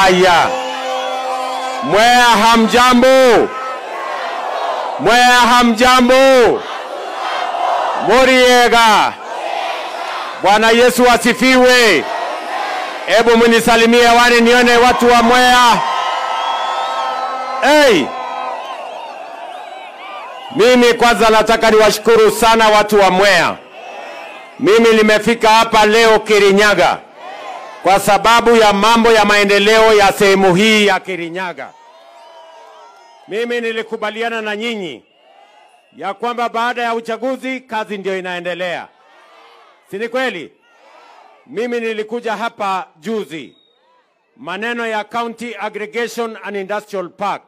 Aya. Mwea hamjambo. Mwea hamjambo. Muriega. Bwana Yesu asifiwe. Hebu mnisalimie wani nione watu wa Mwea. Hey. Mimi kwanza nataka niwashukuru sana watu wa Mwea. Mimi nimefika hapa leo Kirinyaga kwa sababu ya mambo ya maendeleo ya sehemu hii ya Kirinyaga. Mimi nilikubaliana na nyinyi ya kwamba baada ya uchaguzi kazi ndio inaendelea. Si ni kweli? Mimi nilikuja hapa juzi. Maneno ya County Aggregation and Industrial Park.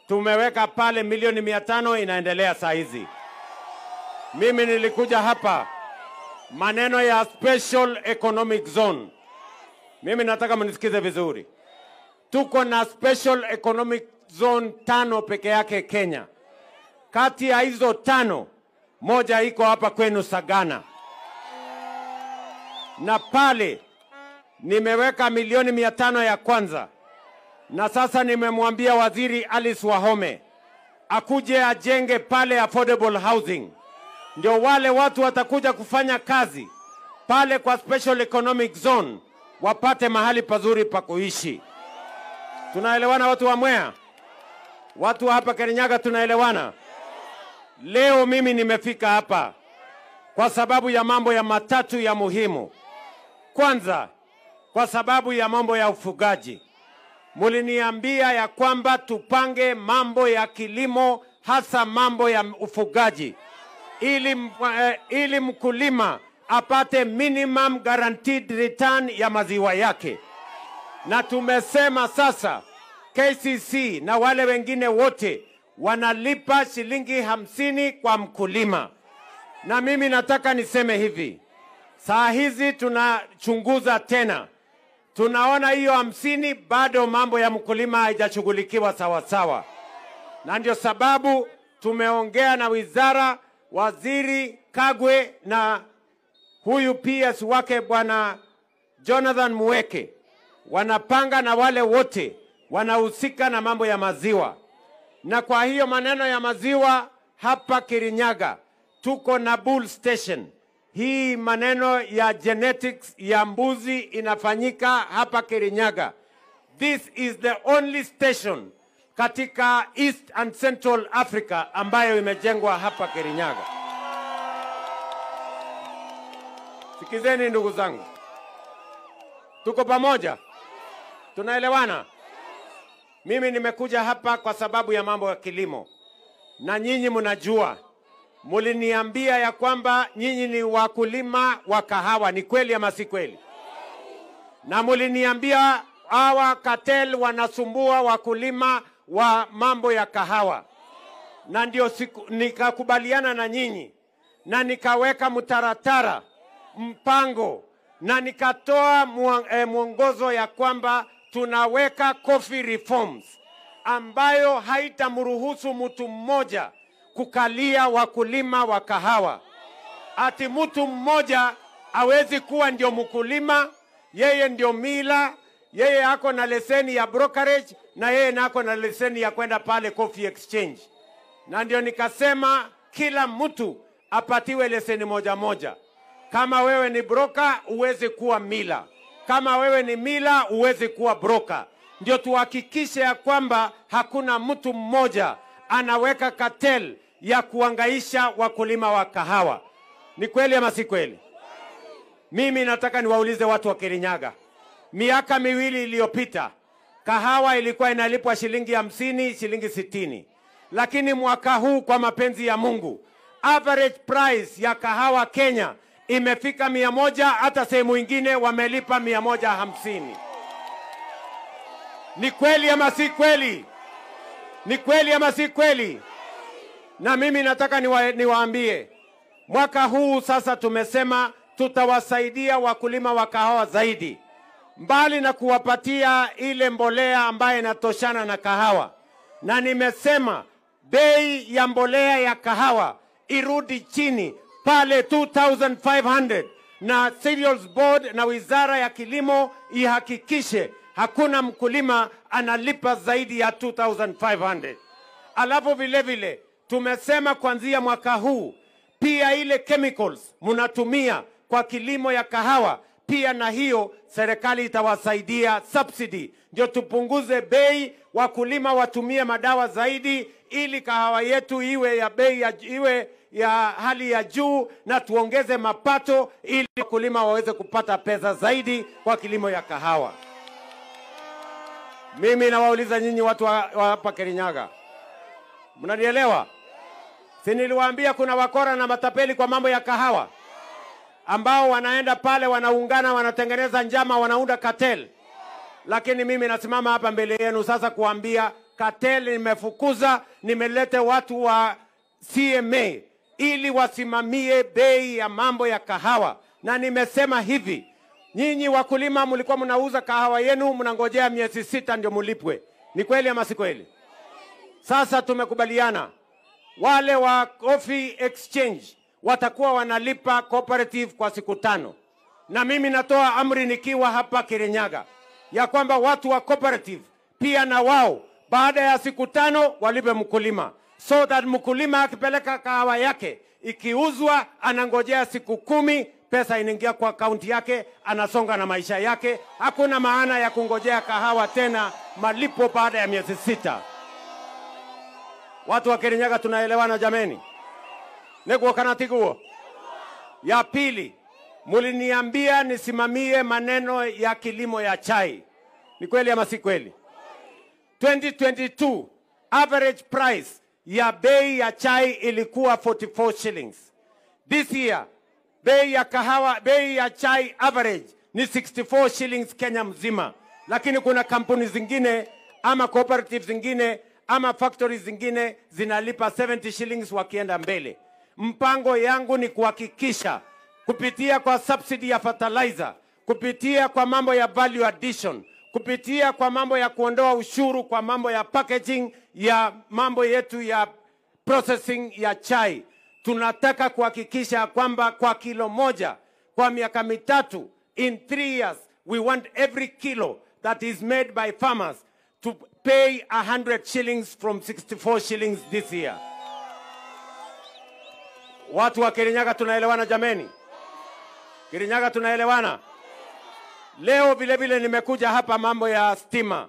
Tumeweka pale milioni 500 inaendelea saa hizi. Mimi nilikuja hapa maneno ya Special Economic Zone. Mimi nataka mnisikize vizuri. Tuko na Special Economic Zone 5 peke yake Kenya. Kati ya hizo 5, moja iko hapa kwenu Sagana. Na pale nimeweka milioni 500 ya kwanza. Na sasa nimemwambia Waziri Alice Wahome akuje ajenge pale affordable housing. Ndio wale watu watakuja kufanya kazi pale kwa Special Economic Zone wapate mahali pazuri pa kuishi. Tunaelewana watu wa Mwea? Watu hapa Kirinyaga tunaelewana? Leo mimi nimefika hapa kwa sababu ya mambo ya matatu ya muhimu. Kwanza, kwa sababu ya mambo ya ufugaji. Muliniambia ya kwamba tupange mambo ya kilimo, hasa mambo ya ufugaji, ili mkulima apate minimum guaranteed return ya maziwa yake. Na tumesema sasa KCC na wale wengine wote wanalipa shilingi 50 kwa mkulima. Na mimi nataka niseme hivi, saa hizi tunachunguza tena. Tunaona hiyo 50 bado mambo ya mkulima haijashughulikiwa sawa sawa. Na ndio sababu tumeongea na wizara, Waziri Kagwe na huyu PS wake Bwana Jonathan Muweke. Wanapanga na wale wote wanahusika na mambo ya maziwa. Na kwa hiyo maneno ya maziwa hapa Kirinyaga tuko na bull station. Hii maneno ya genetics ya mbuzi inafanyika hapa Kirinyaga. This is the only station katika East and Central Africa ambayo imejengwa hapa Kirinyaga. Sikizeni ndugu zangu. Tuko pamoja? Tunaelewana? Mimi nimekuja hapa kwa sababu ya mambo ya kilimo. Na nyinyi mnajua, muliniambia ya kwamba nyinyi ni wakulima wa kahawa. Ni kweli ama si kweli? Na muliniambia hawa cartel wanasumbua wakulima wa mambo ya kahawa. Na ndio nikakubaliana na nyinyi. Na nikaweka mtaratara, mpango, na nikatoa mwongozo ya kwamba tunaweka coffee reforms ambayo haitamruhusu mtu mmoja kukalia wakulima wa kahawa. Ati mtu mmoja hawezi kuwa ndio mkulima, yeye ndio mila, yeye hako na leseni ya brokerage na yeye nako na leseni ya kwenda pale coffee exchange. Na ndio nikasema kila mtu apatiwe leseni moja moja. Kama wewe ni broker uweze kuwa mila. Kama wewe ni mila uweze kuwa broker. Ndio tuhakikishe ya kwamba hakuna mtu mmoja anaweka cartel ya kuangaisha wakulima wa kahawa. Ni kweli ama si kweli? Mimi nataka niwaulize watu wa Kirinyaga. Miaka 2 iliyopita kahawa ilikuwa inalipwa shilingi 50, shilingi 60. Lakini mwaka huu kwa mapenzi ya Mungu, average price ya kahawa Kenya imefika 100, hata sehemu nyingine wamelipa 150. Ni kweli ama si kweli? Ni kweli ama si kweli? Na mimi nataka niwaambie, mwaka huu sasa tumesema tutawasaidia wakulima wa kahawa zaidi. Mbali na kuwapatia ile mbolea ambayo inatoshana na kahawa. Na nimesema bei ya mbolea ya kahawa irudi chini pale 2,500, na Cereals Board na Wizara ya Kilimo ihakikishe hakuna mkulima analipa zaidi ya 2,500. Alafu vile vile tumesema kuanzia mwaka huu pia ile chemicals mnatumia kwa kilimo ya kahawa, pia na hiyo serikali itawasaidia subsidy, ndio tupunguze bei, wakulima watumie madawa zaidi, ili kahawa yetu iwe ya bei iwe ya hali ya juu, na tuongeze mapato ili wakulima waweze kupata pesa zaidi kwa kilimo ya kahawa. Mimi nawauliza nyinyi watu wa hapa Kirinyaga, mnanielewa? Si niliwaambia kuna wakora na matapeli kwa mambo ya kahawa ambao wanaenda pale wanaungana wanatengeneza njama wanaunda cartel. Lakini mimi nasimama hapa mbele yenu sasa kuambia cartel nimefukuza, nimelete watu wa CMA ili wasimamie bei ya mambo ya kahawa. Na nimesema hivi, nyinyi wakulima mlikuwa mnauza kahawa yenu mnangojea miezi 6 ndio mulipwe. Ni kweli ama si kweli? Sasa tumekubaliana wale wa Coffee Exchange watakuwa wanalipa cooperative kwa siku 5. Na mimi natoa amri nikiwa hapa Kirinyaga ya kwamba watu wa cooperative pia na wao baada ya siku 5 walipe mkulima, so that mkulima akipeleka kahawa yake ikiuzwa anangojea siku 10, pesa inaingia kwa akaunti yake, anasonga na maisha yake. Hakuna maana ya kungojea kahawa tena malipo baada ya miezi 6. Watu wa Kirinyaga tunaelewana jameni? Nego kanatiguo. Ya pili, muliniambia nisimamie maneno ya kilimo ya chai. Ni kweli ama si kweli? 2022 average price ya bei ya chai ilikuwa 44 shillings. This year bei ya kahawa, bei ya chai average ni 64 shillings Kenya mzima. Lakini kuna kampuni zingine ama cooperatives zingine ama factories zingine zinalipa 70 shillings wakienda mbele. Mpango yangu ni kuhakikisha kupitia kwa subsidy ya fertilizer, kupitia kwa mambo ya value addition, kupitia kwa mambo ya kuondoa ushuru kwa mambo ya packaging, ya mambo yetu ya processing ya chai, tunataka kuhakikisha kwamba kwa kilo moja kwa miaka 3, in 3 years, we want every kilo that is made by farmers to pay 100 shillings from 64 shillings this year. Watu wa Kirinyaga tunaelewana jameni? Kirinyaga tunaelewana? Leo vile vile nimekuja hapa mambo ya stima.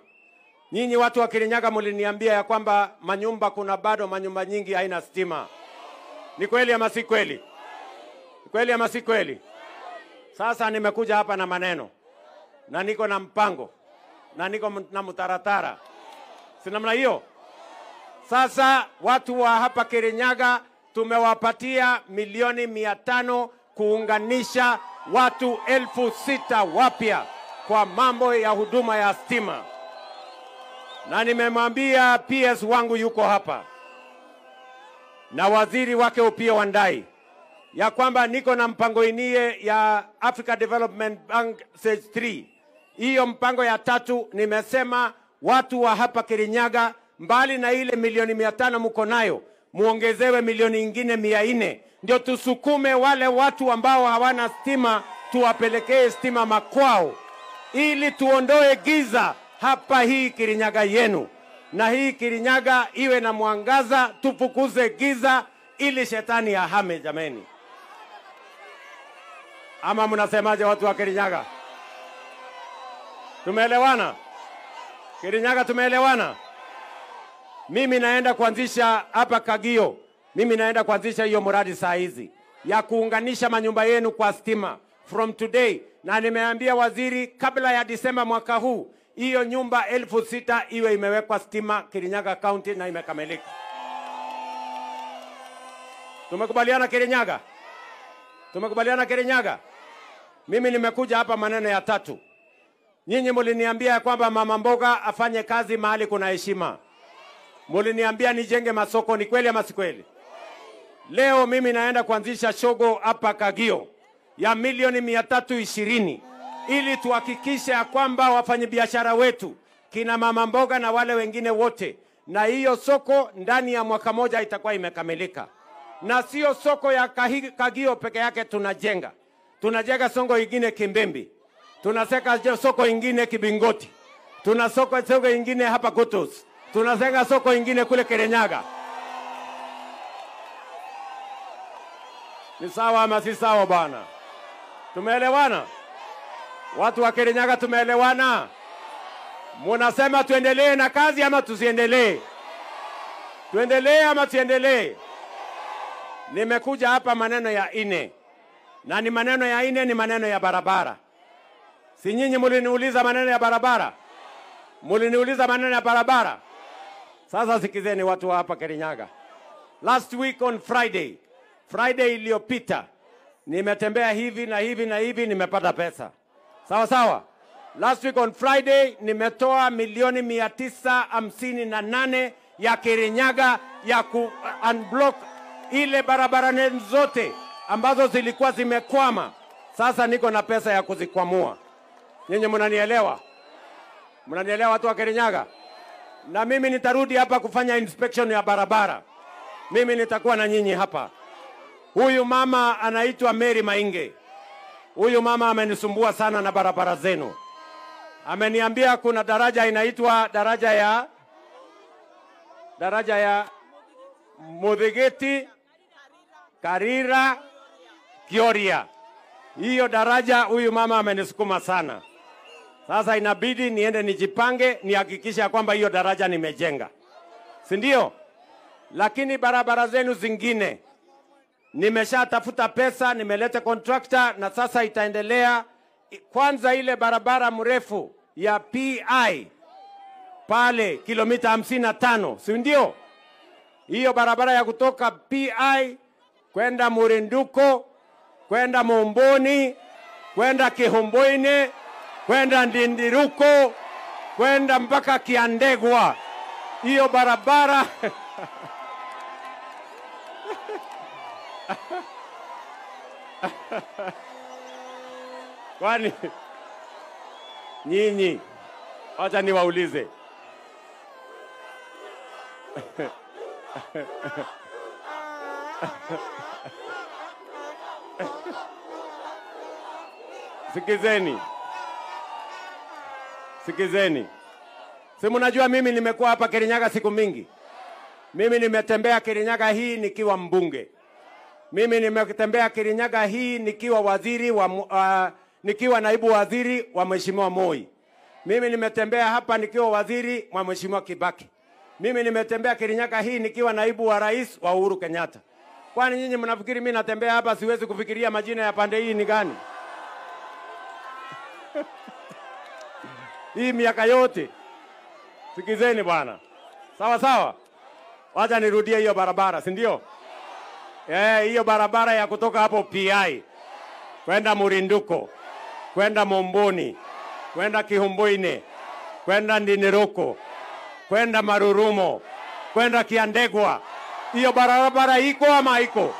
Nyinyi watu wa Kirinyaga mliniambia ya kwamba manyumba, kuna bado manyumba nyingi haina stima. Ni kweli ama si kweli? Ni kweli ama si kweli? Sasa nimekuja hapa na maneno, na niko na mpango, na niko na mtaratara. Si namna hiyo? Sasa watu wa hapa Kirinyaga tumewapatia milioni 500 kuunganisha watu 6,000 wapya kwa mambo ya huduma ya stima. Na nimemwambia PS wangu yuko hapa na waziri wake Opiyo Wandayi ya kwamba niko na mpango inie ya Africa Development Bank Stage 3. Hiyo mpango ya 3 nimesema watu wa hapa Kirinyaga, mbali na ile milioni 500 mko nayo, muongezewe milioni ingine 400, ndio tusukume wale watu ambao hawana stima, tuwapelekee stima makwao, ili tuondoe giza hapa hii Kirinyaga yenu, na hii Kirinyaga iwe na mwangaza, tufukuze giza ili shetani ahame jameni. Ama mnasemaje watu wa Kirinyaga? Tumeelewana? Kirinyaga tumeelewana? Mimi naenda kuanzisha hapa Kagio. Mimi naenda kuanzisha hiyo mradi saa hizi ya kuunganisha manyumba yenu kwa stima from today, na nimeambia waziri kabla ya Disemba mwaka huu hiyo nyumba 6,000 iwe imewekwa stima Kirinyaga County na imekamilika. Tumekubaliana Kirinyaga? Tumekubaliana Kirinyaga? Mimi nimekuja hapa maneno ya 3. Nyinyi mliniambia kwamba mama mboga afanye kazi mahali kuna heshima. Mliniambia nijenge masoko, ni kweli ama si kweli? Leo mimi naenda kuanzisha shogo hapa Kagio ya milioni 320 ili tuhakikishe ya kwamba wafanyabiashara wetu, kina mama mboga na wale wengine wote, na hiyo soko ndani ya mwaka moja itakuwa imekamilika. Na sio soko ya Kagio peke yake tunajenga. Tunajenga soko ingine Kimbembe. Tunaseka soko ingine Kibingoti. Tuna soko ingine hapa Kutus. Tunasenga soko ingine kule Kirinyaga. Ni sawa ama si sawa bwana? Tumeelewana? Watu wa Kirinyaga tumeelewana? Munasema tuendelee na kazi ama tusiendelee? Tuendelee ama tuendelee? Nimekuja hapa maneno ya ine. Na ni maneno ya ine, ni maneno ya barabara. Si nyinyi muliniuliza maneno ya barabara? Muliniuliza maneno ya barabara? Sasa sikizeni watu wa hapa Kirinyaga. Last week on Friday iliyopita, nimetembea hivi na hivi na hivi, nimepata pesa. Sawa sawa? Last week on Friday nimetoa milioni 958 ya Kirinyaga ya ku unblock ile barabara zote ambazo zilikuwa zimekwama. Sasa niko na pesa ya kuzikwamua. Nyinyi mnanielewa? Mnanielewa watu wa Kirinyaga? Na mimi nitarudi hapa kufanya inspection ya barabara. Mimi nitakuwa na nyinyi hapa. Huyu mama anaitwa Mary Mainge. Huyu mama amenisumbua sana na barabara zenu. Ameniambia kuna daraja inaitwa daraja ya Muthigiti, Karira, Kioria. Hiyo daraja huyu mama amenisukuma sana. Sasa inabidi niende nijipange, nihakikisha kwamba hiyo daraja nimejenga. Si ndio? Lakini barabara zenu zingine nimeshatafuta pesa, nimeleta contractor na sasa itaendelea. Kwanza ile barabara mrefu ya PI pale kilomita 55, si ndio? Hiyo barabara ya kutoka PI kwenda Murinduko, kwenda Momboni, kwenda Kihomboine, kwenda Ndindiruko, kwenda mpaka Kiandegwa. Hiyo barabara kwani nyinyi, acha niwaulize. Sikizeni. Si mnajua mimi nimekuwa hapa Kirinyaga siku mingi. Mimi nimetembea Kirinyaga hii nikiwa mbunge. Mimi nimetembea Kirinyaga hii nikiwa nikiwa naibu waziri wa Mheshimiwa Moi. Mimi nimetembea hapa nikiwa waziri wa Mheshimiwa Kibaki. Mimi nimetembea Kirinyaga hii nikiwa naibu wa rais wa Uhuru Kenyatta. Kwani nyinyi mnafikiri mimi natembea hapa siwezi kufikiria majina ya pande hii ni gani? Hii miaka yote. Sikizeni bwana. Sawa sawa. Wacha nirudie hiyo barabara, si ndio? Hiyo barabara ya kutoka hapo PI kwenda Murinduko, kwenda Momboni, kwenda Kihomboine, kwenda Ndiniroko, kwenda Marurumo, kwenda Kiandegwa. Hiyo barabara iko ama haiko?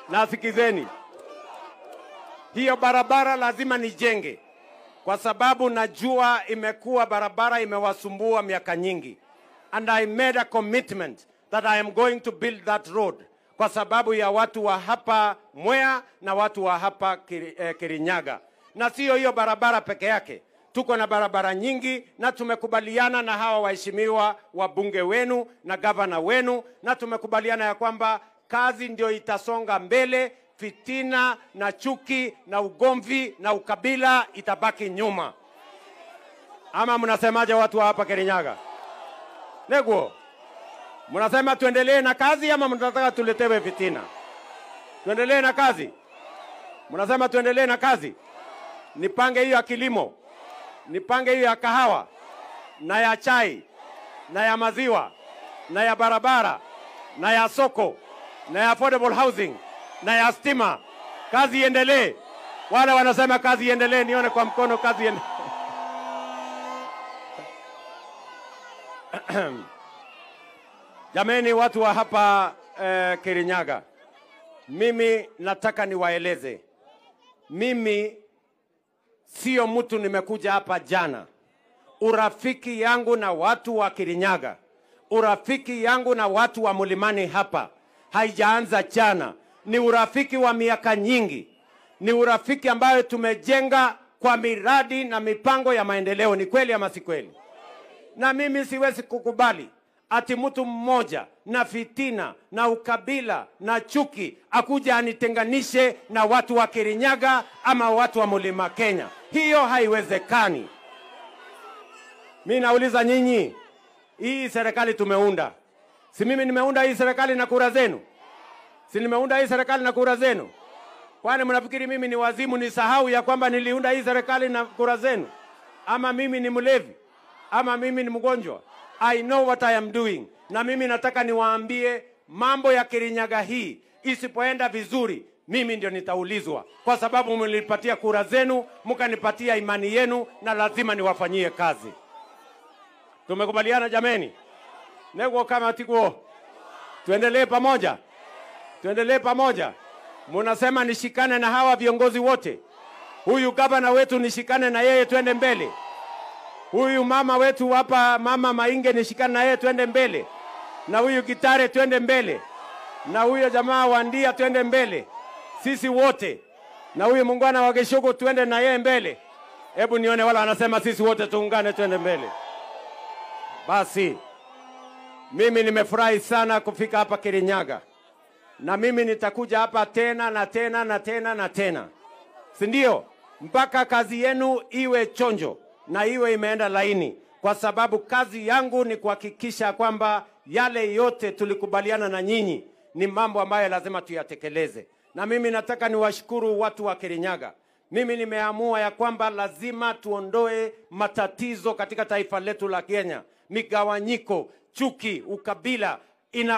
Na sikizeni, hiyo barabara lazima nijenge, kwa sababu najua imekuwa barabara imewasumbua miaka nyingi. And I made a commitment that I am going to build that road, kwa sababu ya watu wa hapa Mwea na watu wa hapa Kirinyaga. Na sio hiyo barabara peke yake. Tuko na barabara nyingi na tumekubaliana na hawa waheshimiwa wabunge wenu na gavana wenu, na tumekubaliana ya kwamba kazi ndio itasonga mbele, fitina na chuki na ugomvi na ukabila itabaki nyuma. Ama mnasemaje watu wa hapa Kirinyaga? Neguo, mnasema tuendelee na kazi ama mnataka tuletewe fitina? Tuendelee na kazi. Mnasema tuendelee na kazi. Nipange hiyo ya kilimo, nipange hiyo ya kahawa, na ya chai, na ya maziwa, na ya barabara, na ya soko, na ya affordable housing, na ya stima. Kazi iendelee. Wale wanasema kazi iendelee, nione kwa mkono kazi iendelee. Jameni watu wa hapa Kirinyaga, mimi nataka niwaeleze. Mimi sio mtu nimekuja hapa jana. Urafiki yangu na watu wa Kirinyaga, urafiki yangu na watu wa Mlimani hapa haijaanza jana. ni urafiki wa miaka nyingi, ni urafiki ambayo tumejenga kwa miradi na mipango ya maendeleo. Ni kweli ama si kweli? Na mimi siwezi kukubali ati mtu mmoja na fitina na ukabila na chuki akuja anitenganishe na watu wa Kirinyaga ama watu wa Mlima Kenya. Hiyo haiwezekani. Mimi nauliza nyinyi, hii serikali tumeunda, si mimi nimeunda hii serikali na kura zenu? Si nimeunda hii serikali na kura zenu? Kwani mnafikiri mimi ni wazimu nisahau ya kwamba niliunda hii serikali na kura zenu? Ama mimi ni mlevi? Ama mimi ni mgonjwa? I know what I am doing. Na mimi nataka niwaambie mambo ya Kirinyaga hii isipoenda vizuri, mimi ndio nitaulizwa, kwa sababu mlinipatia kura zenu, mkanipatia imani yenu, na lazima niwafanyie kazi. Tumekubaliana jameni? Nego kama tikuo. Tuendelee pamoja. Tuendelee pamoja. Munasema nishikane na hawa viongozi wote. Huyu gavana wetu nishikane na yeye tuende mbele. Huyu mama wetu hapa, Mama Mainge, nishikane na yeye tuende mbele. Na huyu Gitare tuende mbele. Na huyu jamaa Wandia tuende mbele. Sisi wote. Na huyu Mungwana wa Geshogo tuende na yeye mbele. Hebu nione wala anasema sisi wote tuungane tuende mbele. Basi mimi nimefurahi sana kufika hapa Kirinyaga. Na mimi nitakuja hapa tena na tena na tena na tena. Si ndio? Mpaka kazi yenu iwe chonjo na iwe imeenda laini, kwa sababu kazi yangu ni kuhakikisha kwamba yale yote tulikubaliana na nyinyi ni mambo ambayo lazima tuyatekeleze. Na mimi nataka niwashukuru watu wa Kirinyaga. Mimi nimeamua ya kwamba lazima tuondoe matatizo katika taifa letu la Kenya. Migawanyiko, chuki, ukabila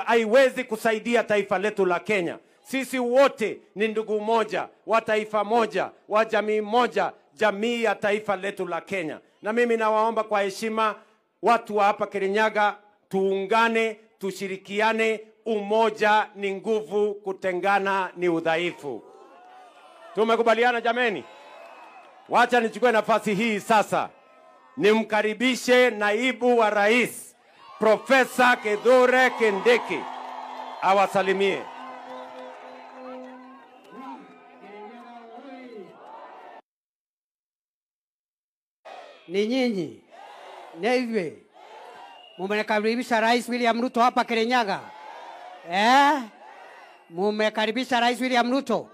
haiwezi kusaidia taifa letu la Kenya. Sisi wote ni ndugu moja, wa taifa moja, wa jamii moja, jamii ya taifa letu la Kenya. Na mimi nawaomba kwa heshima watu wa hapa Kirinyaga, tuungane, tushirikiane. Umoja ni nguvu, kutengana ni udhaifu. Tumekubaliana jameni? Wacha nichukue nafasi hii sasa nimkaribishe naibu wa rais Profesa Kithure Kindiki awasalimie. Ni nyinyi Neiwe mumekaribisha Rais William Ruto hapa Kirinyaga. Mumekaribisha Rais William Ruto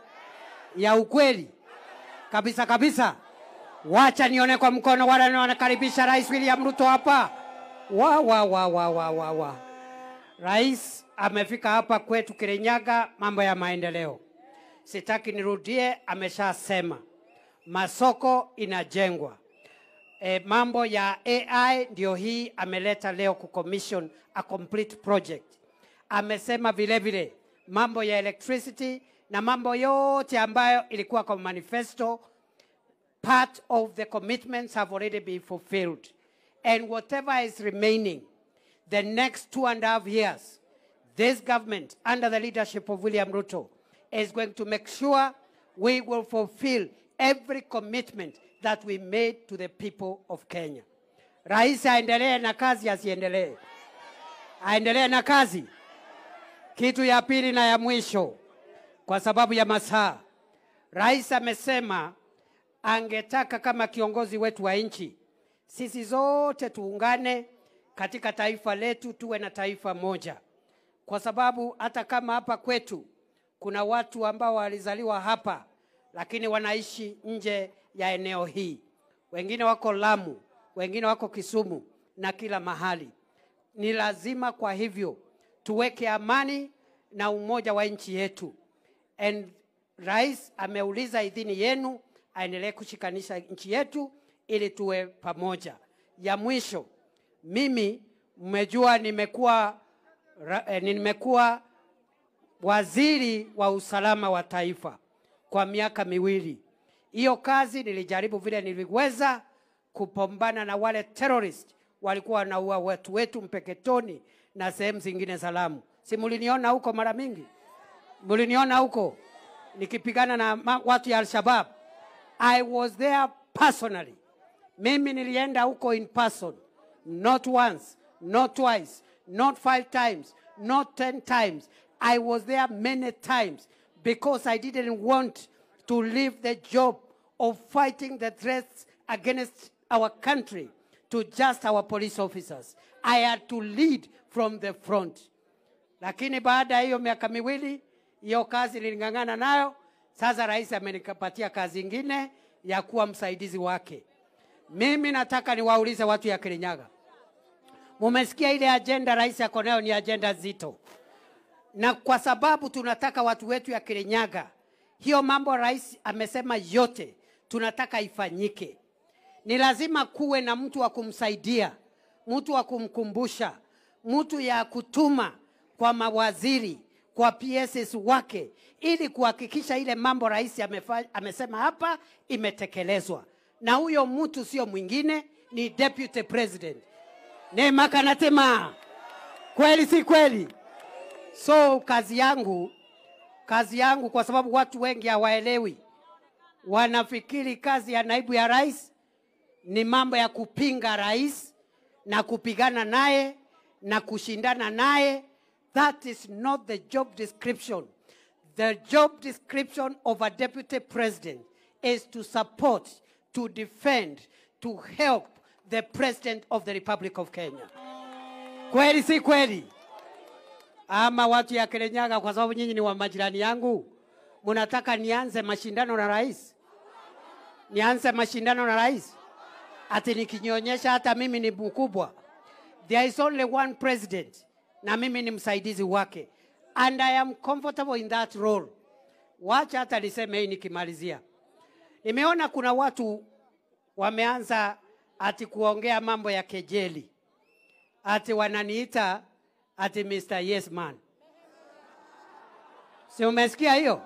ya ukweli kabisa kabisa. Wacha nione kwa mkono wale wanakaribisha Rais William Ruto hapa. Wa. Rais amefika hapa kwetu Kirinyaga, mambo ya maendeleo. Sitaki nirudie, ameshasema. Masoko inajengwa. Mambo ya AI ndio hii ameleta leo kucommission a complete project. Amesema vile vile mambo ya electricity na mambo yote ambayo ilikuwa kwa manifesto, part of the commitments have already been fulfilled. And whatever is remaining, the next 2.5 years, this government, under the leadership of William Ruto, is going to make sure we will fulfill every commitment that we made to the people of Kenya. Rais aendelee na kazi, asiendelee? Aendelee na kazi. Kitu ya pili na ya mwisho, kwa sababu ya masaa, Rais amesema angetaka kama kiongozi wetu wa nchi, sisi zote tuungane katika taifa letu, tuwe na taifa moja. Kwa sababu hata kama hapa kwetu kuna watu ambao walizaliwa hapa lakini wanaishi nje ya eneo hii. Wengine wako Lamu, wengine wako Kisumu na kila mahali. Ni lazima kwa hivyo tuweke amani na umoja wa nchi yetu. And Rais ameuliza idhini yenu aendelee kushikanisha nchi yetu ili tuwe pamoja. Ya mwisho, mimi mmejua nimekuwa waziri wa usalama wa taifa kwa miaka 2. Hiyo kazi nilijaribu vile niliweza kupambana na wale terrorist walikuwa wanaua watu wetu Mpeketoni na sehemu zingine za Lamu. Si muliniona huko mara mingi? Muliniona huko nikipigana na watu ya Al-Shabaab. I was there personally. Mimi nilienda huko in person. Not once, not twice, not 5 times, not 10 times. I was there many times because I didn't want to leave the job of fighting the threats against our country to just our police officers. I had to lead from the front. Lakini baada ya hiyo miaka miwili, hiyo kazi nilingangana nayo. Sasa rais amenipatia kazi ingine ya kuwa msaidizi wake. Mimi nataka niwaulize watu ya Kirinyaga. Mumesikia ile agenda rais yako nayo ni agenda zito. Na kwa sababu tunataka watu wetu ya Kirinyaga, hiyo mambo rais amesema yote tunataka ifanyike. Ni lazima kuwe na mtu wa kumsaidia, mtu wa kumkumbusha, mtu ya kutuma kwa mawaziri, kwa PSS wake, ili kuhakikisha ile mambo rais amesema hapa imetekelezwa. Na huyo mtu sio mwingine, ni Deputy President. Neema Kanatema. Kweli si kweli? So kazi yangu kwa sababu watu wengi hawaelewi. Wanafikiri kazi ya naibu ya rais ni mambo ya kupinga rais na kupigana naye na kushindana naye. That is not the job description. The job description of a deputy president is to support, to defend, to help the president of the Republic of Kenya. Kweli si kweli? Ama watu ya Kirinyaga, kwa sababu nyinyi ni wa majirani yangu, munataka nianze mashindano na rais? Nianze mashindano na rais? Ati nikinyonyesha hata mimi ni mkubwa? There is only one president na mimi ni msaidizi wake. And I am comfortable in that role. Wacha hata niseme hii nikimalizia. Nimeona kuna watu wameanza ati kuongea mambo ya kejeli. Ati wananiita ati Mr. Yes Man. Si umesikia hiyo?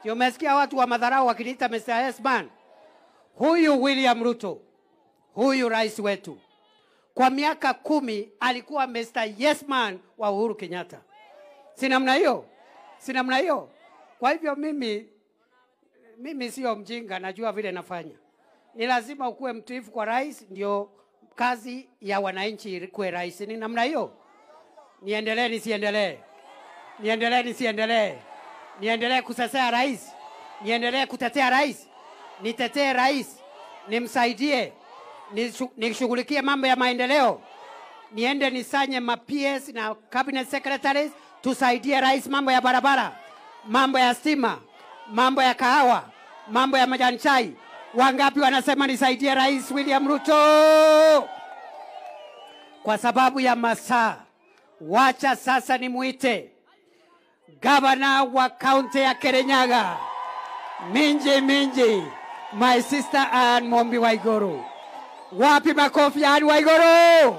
Si umesikia watu wa madharau wakiniita Mr. Yes Man? Huyu William Ruto, huyu rais wetu, kwa miaka 10 alikuwa Mr. Yes Man wa Uhuru Kenyatta. Si namna hiyo? Si namna hiyo? Kwa hivyo mimi sio mjinga, najua vile nafanya. Ni lazima ukuwe mtiifu kwa rais, ndio kazi ya wananchi kuwe rais. Ni namna hiyo? Niendelee nisiendelee? Niendelee nisiendelee? Niendelee kusesea rais? Niendelee kutetea rais? Nitetee rais? Nimsaidie? Nishughulikie mambo ya maendeleo? Niende nisanye ma-PS na cabinet secretaries tusaidie rais mambo ya barabara, mambo ya stima, mambo ya kahawa, mambo ya majani chai? Wangapi wanasema nisaidie rais William Ruto? Kwa sababu ya masaa, wacha sasa nimuite gavana wa kaunti ya Kirinyaga, Minji, my sister Anne Mombi Waiguru. Wapi makofi ya Anne Waiguru?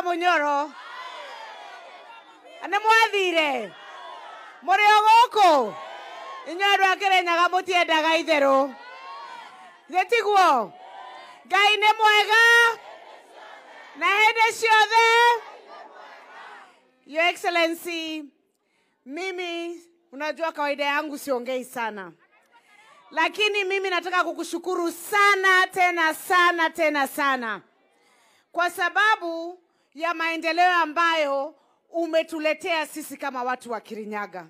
Munyoro ane mwathire muri ogoko inyaru Kirinyaga mutiendaga itherũ getiguo Ngai nĩ mwega na hĩndĩ ciothe. Your Excellency, mimi unajua kawaida yangu siongei sana, lakini mimi nataka kukushukuru sana tena sana kwa sababu ya maendeleo ambayo umetuletea sisi kama watu wa Kirinyaga.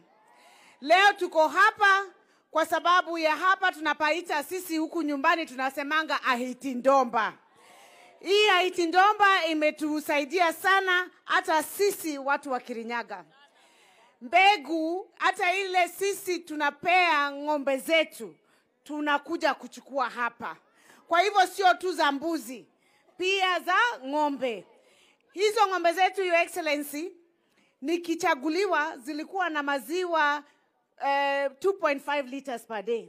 Leo tuko hapa kwa sababu ya hapa tunapaita sisi huku nyumbani tunasemanga Ahiti Ndomba. Hii Ahiti Ndomba imetusaidia sana hata sisi watu wa Kirinyaga. Mbegu hata ile sisi tunapea ng'ombe zetu tunakuja kuchukua hapa. Kwa hivyo sio tu za mbuzi, pia za ng'ombe. Hizo ng'ombe zetu, Your Excellency, nikichaguliwa zilikuwa na maziwa 2.5 liters per day.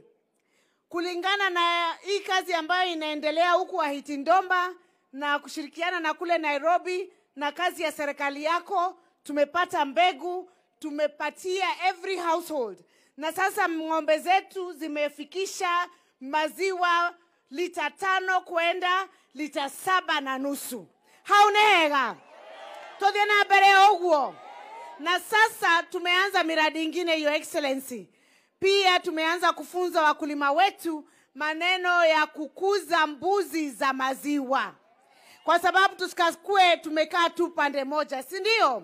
Kulingana na hii kazi ambayo inaendelea huku Ahiti Ndomba na kushirikiana na kule Nairobi na kazi ya serikali yako, tumepata mbegu, tumepatia every household. Na sasa ng'ombe zetu zimefikisha maziwa lita 5 kwenda lita 7.5. Haunega. Tuthie na mbere uguo. Na sasa tumeanza miradi ingine, Your Excellency. Pia tumeanza kufunza wakulima wetu maneno ya kukuza mbuzi za maziwa. Kwa sababu tusikakue tumekaa tu pande moja, si ndio?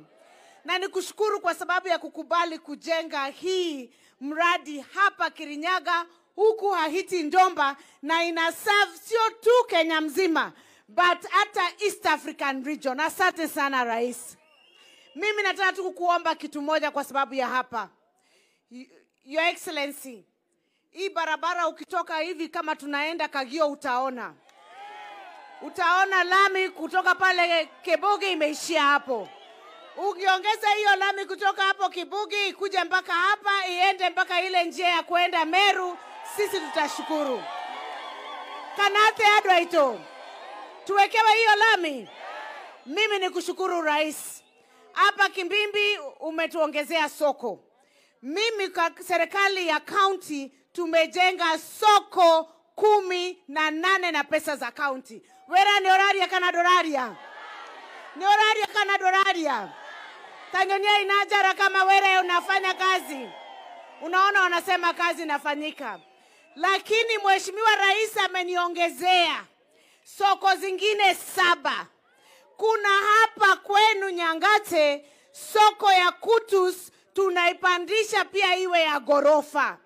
Na nikushukuru kwa sababu ya kukubali kujenga hii mradi hapa Kirinyaga, huku Hahiti Ndomba, na ina serve sio tu Kenya mzima but hata East African region. Asante sana Rais. Mimi nataka tu kukuomba kitu moja kwa sababu ya hapa. Your Excellency, hii barabara ukitoka hivi kama tunaenda Kagio utaona lami kutoka pale Kibugi imeishia hapo. Ukiongeza hiyo lami kutoka hapo Kibugi kuja mpaka hapa iende mpaka ile njia ya kuenda Meru, sisi tutashukuru. Kanate Adwaito, tuwekewe hiyo lami. Mimi nikushukuru Rais. Hapa Kimbimbi umetuongezea soko. Mimi kwa serikali ya county tumejenga soko 18 na pesa za county. Wera ni oraria kana doraria? Ni oraria kana doraria? Tanyonia inajara kama wera unafanya kazi. Unaona wanasema kazi inafanyika. Lakini Mheshimiwa Rais ameniongezea soko zingine 7. Kuna hapa kwenu Nyangate soko ya Kutus tunaipandisha pia iwe ya gorofa.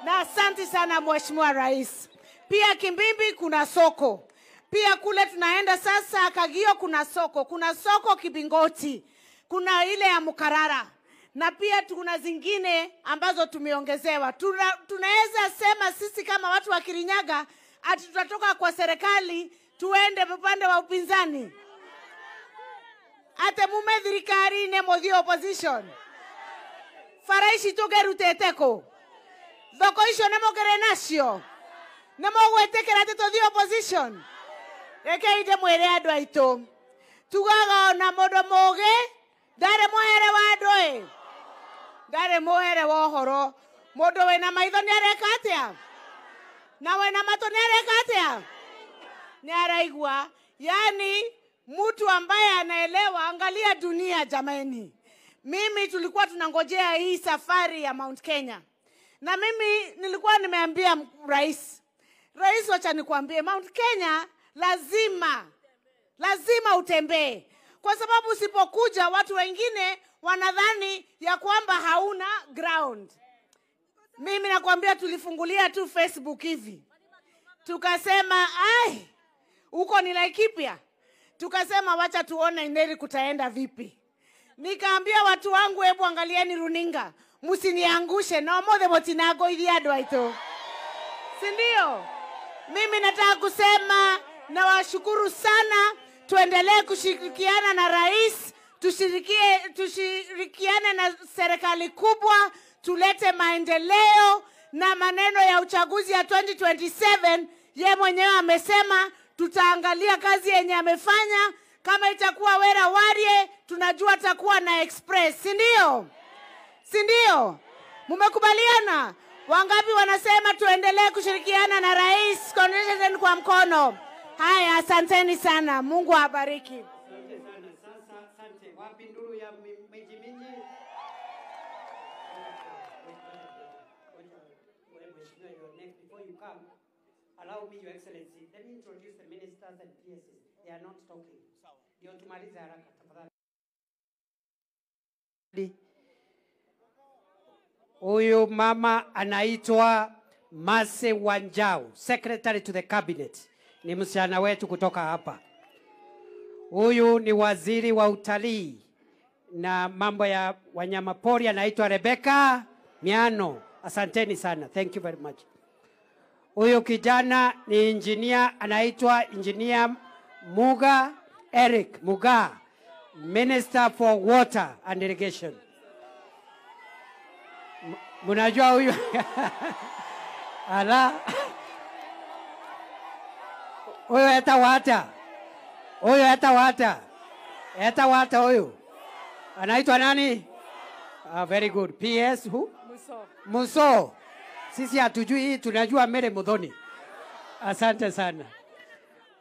Na asante sana Mheshimiwa Rais. Pia Kimbimbi kuna soko. Pia kule tunaenda sasa Kagio kuna soko. Kuna soko Kibingoti. Kuna ile ya Mukarara. Na pia tuna zingine ambazo tumeongezewa. Tunaweza sema sisi kama watu wa Kirinyaga ati tutatoka kwa serikali tuende upande wa upinzani. Ate mumethirikari ne mothi opposition. Faraishi togeruteteko. Thoko icio nemogere nacio. Nemogwetekera ati tothi opposition. Reke inde mwere andu aitu. Tugaga ona mundu muge ndare muhere wa andu ndare muhere wa uhoro. Mundu wena maitho ni areka atia? Na wena mato ni areka atia? Ni araigua. Yani mtu ambaye anaelewa. Angalia dunia jamani. Mimi tulikuwa tunangojea hii safari ya Mount Kenya. Na mimi nilikuwa nimeambia Rais, wacha nikwambie Mount Kenya lazima utembee. Kwa sababu usipokuja watu wengine wanadhani ya kwamba hauna ground. Mimi nakwambia tulifungulia tu Facebook hivi. Tukasema uko ni Laikipia. Tukasema wacha tuone Nyeri kutaenda vipi. Nikaambia watu wangu hebu angalieni runinga. Musiniangushe na omothe motinago ili Adwaito. Si ndio? Mimi nataka kusema na washukuru sana. Tuendelee kushirikiana na Rais. Tushirikiane na serikali kubwa. Tulete maendeleo na maneno ya uchaguzi ya 2027. Ye mwenyewe amesema tutaangalia kazi yenye amefanya. Kama itakuwa Wera Warie, tunajua atakuwa na express. Si ndio? Si ndio? Mumekubaliana? Wangapi wanasema tuendelee kushirikiana na Rais? Congratulations kwa mkono. Haya, asanteni sana. Mungu awabariki. Asante sana. Sasa asante. Wapi nduru ya Minji Minji? Before you come, allow me, Your Excellency, let me introduce the ministers and PSs. They are not talking. Ndio tumalize haraka tafadhali. Huyu mama anaitwa Mase Wanjau, Secretary to the Cabinet. Ni msichana wetu kutoka hapa. Huyu ni waziri wa utalii na mambo ya wanyamapori, anaitwa Rebecca Miano. Asanteni sana. Thank you very much. Huyu kijana ni engineer, anaitwa Engineer Muga Eric Muga, Minister for Water and Irrigation. Munajua huyu? Ala. Huyu eta wata. Huyu eta wata. Eta wata huyu. Anaitwa nani? Very good. PS who? Muso. Sisi hatujui hii, tunajua Mere Mudhoni. Asante sana.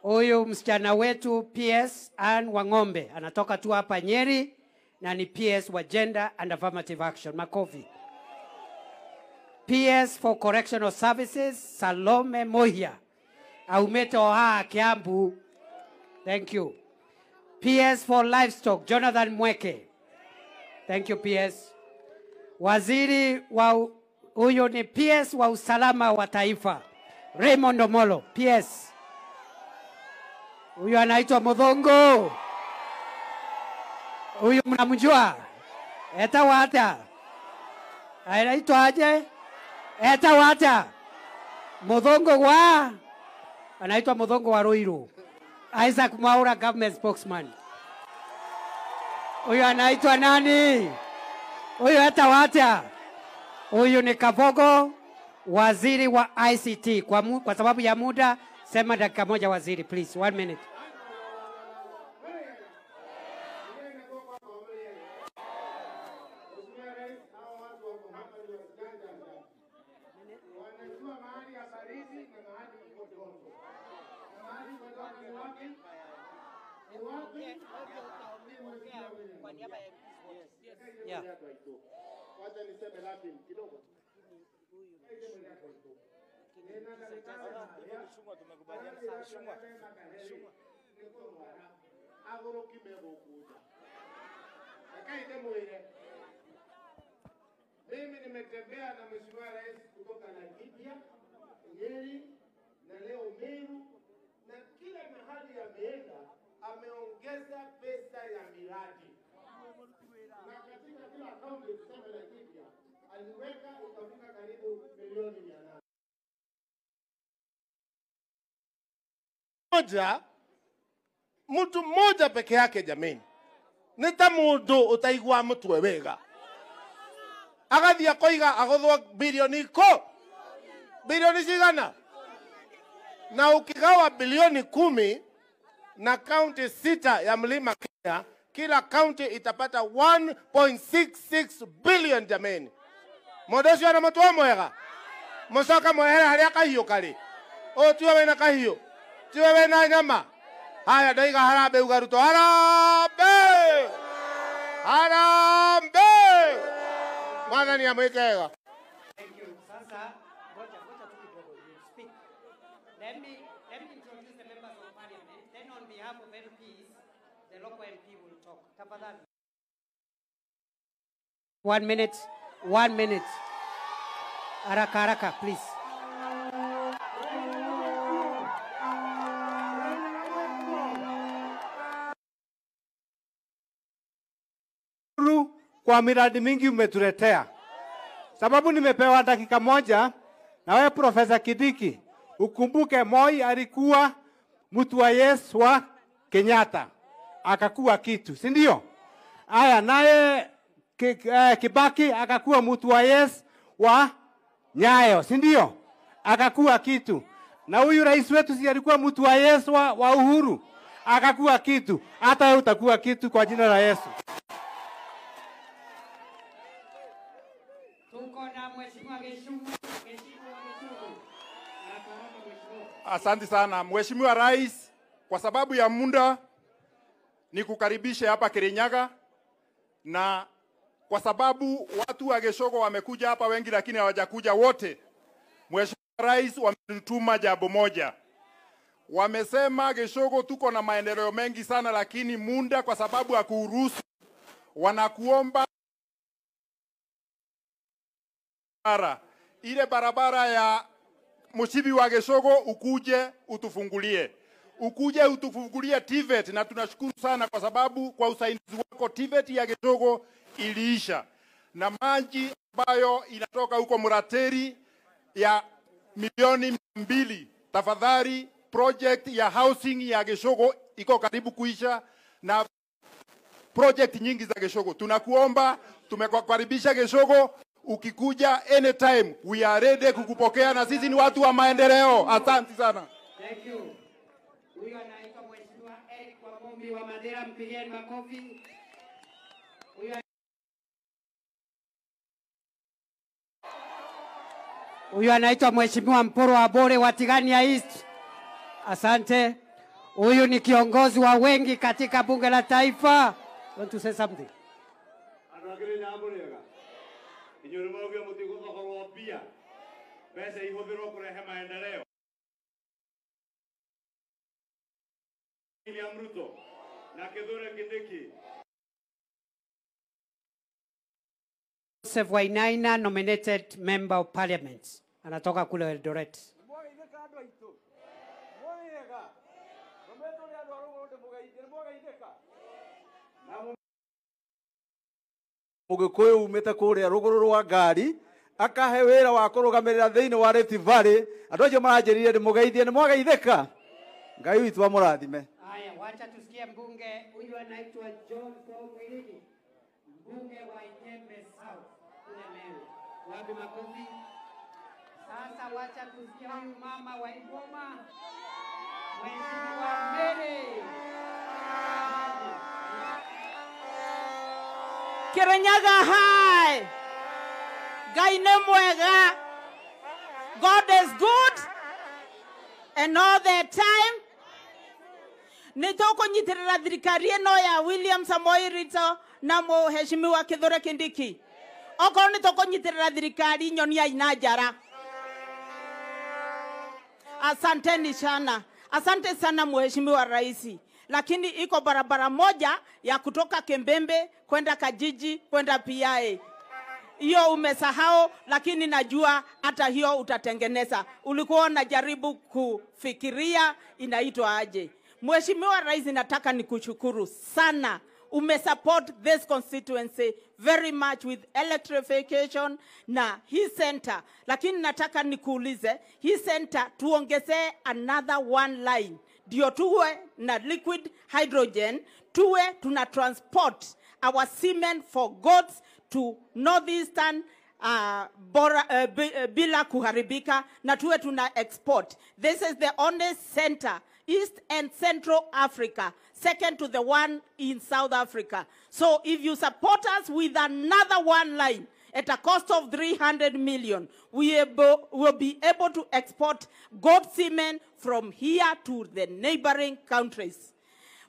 Huyu msichana wetu PS Ann Wang'ombe anatoka tu hapa Nyeri na ni PS wa Gender and Affirmative Action. Makofi. PS for Correctional Services Salome Mohia. Aumete Oha Kiambu. Thank you. PS for Livestock Jonathan Mweke. Thank you PS. Waziri wa huyo ni PS wa usalama wa taifa Raymond Omolo. PS. Huyo anaitwa Muthongo. Huyo mnamjua? Eta wata. Anaitwa aje? Eta wata. Muthongo wa anaitwa Muthongo wa Ruiru. Isaac Mwaura government spokesman. Huyo anaitwa nani? Huyo eta wata. Huyu ni Kabogo, waziri wa ICT. Kwa sababu ya muda, sema dakika moja waziri, please. 1 minute. Yeah. Mimi nimetembea na Mheshimiwa Rais kutoka Laikipia, Nyeri na leo Meru, na kila mahali ameenda ameongeza pesa ya miradi. Na katika kila kaunti kusema Laikipia aliweka ukafika karibu milioni 800. Mtu mmoja peke yake jameni. Nita mundu utaigwa mutwe wega. Agathia koiga agothwa bilioni cigana. Na ukigawa bilioni 10 na kaunti 6 ya Mlima Kenya, kila kaunti itapata 1.66 billion jameni. Modosi ana mtu mwega. Musoka mwehera haria kahiyo kali. O tuwe wena kahiyo. Tuwe wena nyama. Haya daiga harambe ugaruto. Harambe! Harambe! Mwana ni amwekega. Thank you. Sasa, ngoja tu kidogo. You speak. Let me introduce the members of parliament. Then on behalf of MPs, the local MP will talk. Tafadhali. 1 minute. 1 minute. Haraka haraka, please. Kwa miradi mingi umetuletea. Sababu nimepewa dakika moja na wewe Profesa Kidiki. Ukumbuke Moi alikuwa mtu wa Yesu wa Kenyatta. Akakuwa kitu, si ndio? Aya, naye Kibaki akakuwa mtu wa Yesu wa Nyayo, si ndio? Akakuwa kitu. Na huyu rais wetu si alikuwa mtu wa Yesu wa Uhuru. Akakuwa kitu. Hata wewe utakuwa kitu kwa jina la Yesu. Asante sana Mheshimiwa Rais, kwa sababu ya muda ni kukaribisha hapa Kirinyaga, na kwa sababu watu wa Geshogo wamekuja hapa wengi lakini hawajakuja wote. Mheshimiwa Rais wametutuma jambo moja. Wamesema Geshogo tuko na maendeleo mengi sana lakini muda kwa sababu ya kuruhusu, wanakuomba ile barabara ya Mushibi wa Geshogo ukuje utufungulie. Ukuje utufungulie TVET, na tunashukuru sana kwa sababu kwa usaidizi wako TVET ya Geshogo iliisha. Na maji ambayo inatoka huko Murateri ya milioni 200. Tafadhali project ya housing ya Geshogo iko karibu kuisha, na project nyingi za Geshogo. Tunakuomba, tumekukaribisha Geshogo. Ukikuja anytime, we are ready kukupokea, na sisi ni watu wa maendeleo. Asante sana. Thank you. Huyu anaitwa Mheshimiwa Eric Wamombi wa Madera, mpigieni makofi. Huyu anaitwa Mheshimiwa Mporo wa Bore wa Tigania East. Asante. Huyu ni kiongozi wa wengi katika bunge la taifa. Want to say something? Joseph Wainaina, nominated member of parliament. Anatoka kule Eldoret. Mugikuyu umite kuria ruguru rwa ngari akahe wira wa kurugamirira thiini wa Rift Valley andu acio maranjirire ndimugeithie nimwageithika Ngai witu wa murathime. Haya, wacha tusikie mbunge huyu anaitwa John Paul Mwirigi, mbunge wa Ikembe South kule Meru. Wapi makofi? Sasa wacha tusikie huyu mama wa Igoma, Mheshimiwa Mary Kirinyaga High. Ngai nĩ mwega. God is good and all the time. Nĩtũkũnyitĩrĩra thirikari ĩno ya William Samoei Ruto na Mheshimiwa Kithure Kindiki. Okorwo nĩtũkũnyitĩrĩra thirikari nyonia ina njara. Asanteni sana. Asante sana Mheshimiwa Raisi. Lakini iko barabara moja ya kutoka Kembembe kwenda Kajiji kwenda PIA. Hiyo umesahau, lakini najua hata hiyo utatengeneza. Ulikuwa unajaribu kufikiria inaitwa aje. Mheshimiwa Rais, nataka nikushukuru sana. Umesupport this constituency very much with electrification na hii center. Lakini nataka nikuulize, hii center tuongezee another one line. Ndio tuwe na liquid hydrogen, tuwe tuna transport our cement for goods to northeastern bila kuharibika, na tuwe tuna export. This is the only center, East and Central Africa, second to the one in South Africa. So if you support us with another one line at a cost of 300 million, we will be able to export gold cement from here to the neighboring countries.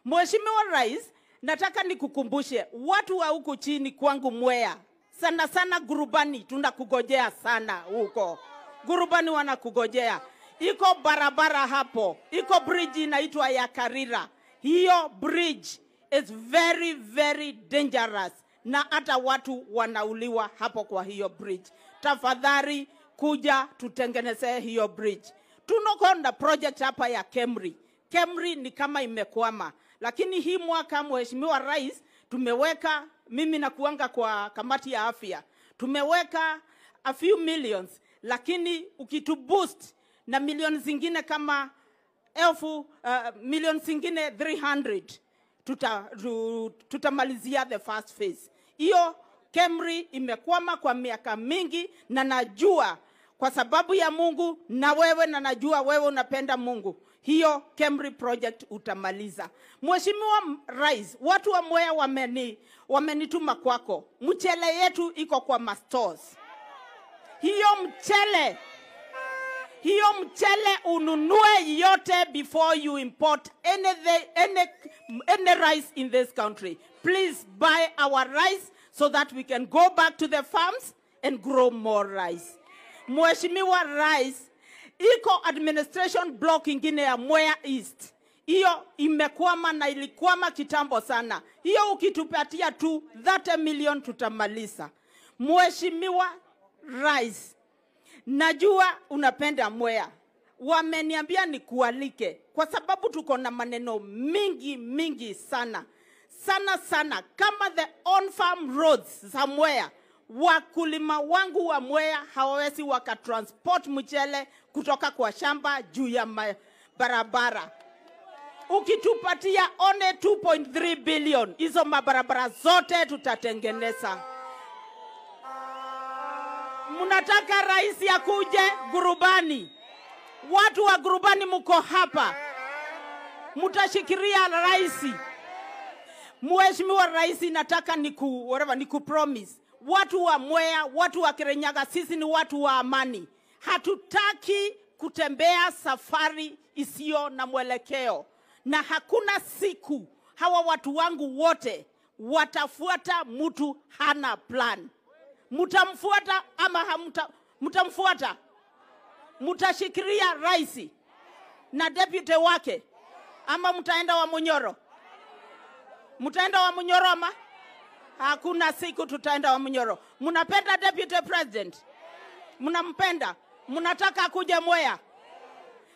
Mheshimiwa Rais, nataka nikukumbushe watu wa huku chini kwangu Mwea, sana sana Gurubani tunakugojea sana huko. Gurubani wanakugojea. Iko barabara hapo, iko bridge inaitwa ya Karira. Hiyo bridge is very very dangerous na hata watu wanauliwa hapo kwa hiyo bridge. Tafadhali kuja tutengeneze hiyo bridge. Tunakonda project hapa ya Kemri. Kemri ni kama imekwama. Lakini hii mwaka Mheshimiwa Rais tumeweka, mimi na kuanga kwa kamati ya afya, tumeweka a few millions, lakini ukituboost na milioni zingine kama milioni zingine 300 tutamalizia the first phase. Hiyo Kemri imekwama kwa miaka mingi, na najua kwa sababu ya Mungu na wewe, na najua wewe unapenda Mungu, hiyo Kemri project utamaliza. Mheshimiwa Rais, watu wa Mwea wamenituma kwako. Mchele yetu iko kwa mastores. Hiyo mchele ununue yote before you import any rice in this country. Please buy our rice so that we can go back to the farms and grow more rice. Mheshimiwa Rais, iko administration block ingine ya Mwea East. Hiyo imekwama na ilikwama kitambo sana. Hiyo ukitupatia tu 30 million tutamaliza. Mheshimiwa Rais, najua unapenda Mwea. Wameniambia nikualike kwa sababu tuko na maneno mingi sana. Sana kama the on farm roads za Mwea. Wakulima wangu wa Mwea hawawezi wakatransport mchele kutoka kwa shamba juu ya barabara. Ukitupatia one 2.3 billion, hizo mabarabara zote tutatengeneza. Mnataka rais akuje Gurubani. Watu wa Gurubani mko hapa. Mtashikiria rais. Mheshimiwa Rais, nataka niku promise. Watu wa Mwea, watu wa Kirinyaga, sisi ni watu wa amani. Hatutaki kutembea safari isiyo na mwelekeo. na hakuna siku hawa watu wangu wote watafuata mtu hana plan. Mtamfuata ama mtamfuata? Mtashikilia rais na deputy wake ama mtaenda wa Munyoro? Mtaenda wa Munyoro ama? Hakuna siku tutaenda wa Munyoro. Mnapenda deputy president? Mnampenda? Mnataka kuja Mwea?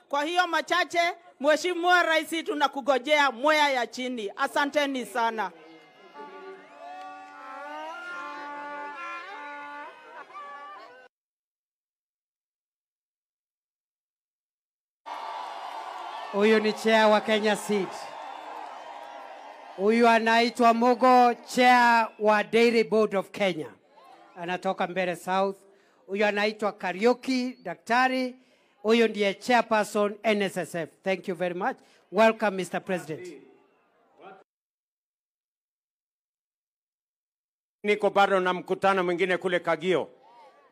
Kwa hiyo machache, Mheshimiwa Rais, tunakugojea Mwea ya chini. Asanteni sana. Huyu ni chair wa Kenya Seed. Huyu anaitwa Mugo, chair wa Dairy Board of Kenya. Anatoka Mbeere South. Huyu anaitwa Kariuki Daktari. Huyu ndiye chairperson NSSF. Thank you very much. Welcome, Mr. President. Niko bado na mkutano mwingine kule Kagio.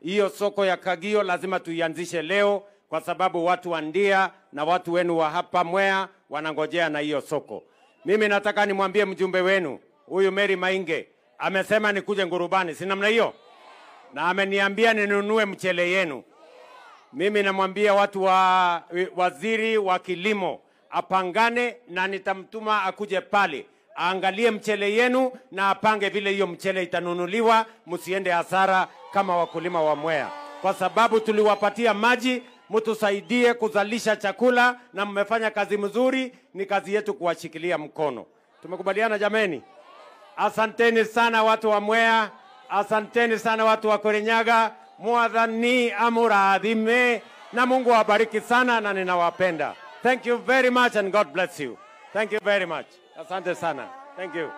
Hiyo soko ya Kagio lazima tuianzishe leo kwa sababu watu wa Ndia na watu wenu wa hapa Mwea wanangojea na hiyo soko. Mimi nataka nimwambie mjumbe wenu, huyu Mary Mainge, amesema nikuje Ngurubani, si namna hiyo? Na ameniambia ninunue mchele yenu. Mimi namwambia watu wa waziri wa kilimo apangane na nitamtuma akuje pale. Aangalie mchele yenu na apange vile hiyo mchele itanunuliwa, msiende hasara kama wakulima wa Mwea. Kwa sababu tuliwapatia maji, mtusaidie kuzalisha chakula na mmefanya kazi mzuri, ni kazi yetu kuwashikilia mkono. Tumekubaliana jameni? Asanteni sana watu wa Mwea, asanteni sana watu wa Kirinyaga. Mwathani amurathime na Mungu awabariki sana na ninawapenda. Thank you very much and God bless you. Thank you very much. Asante sana. Thank you.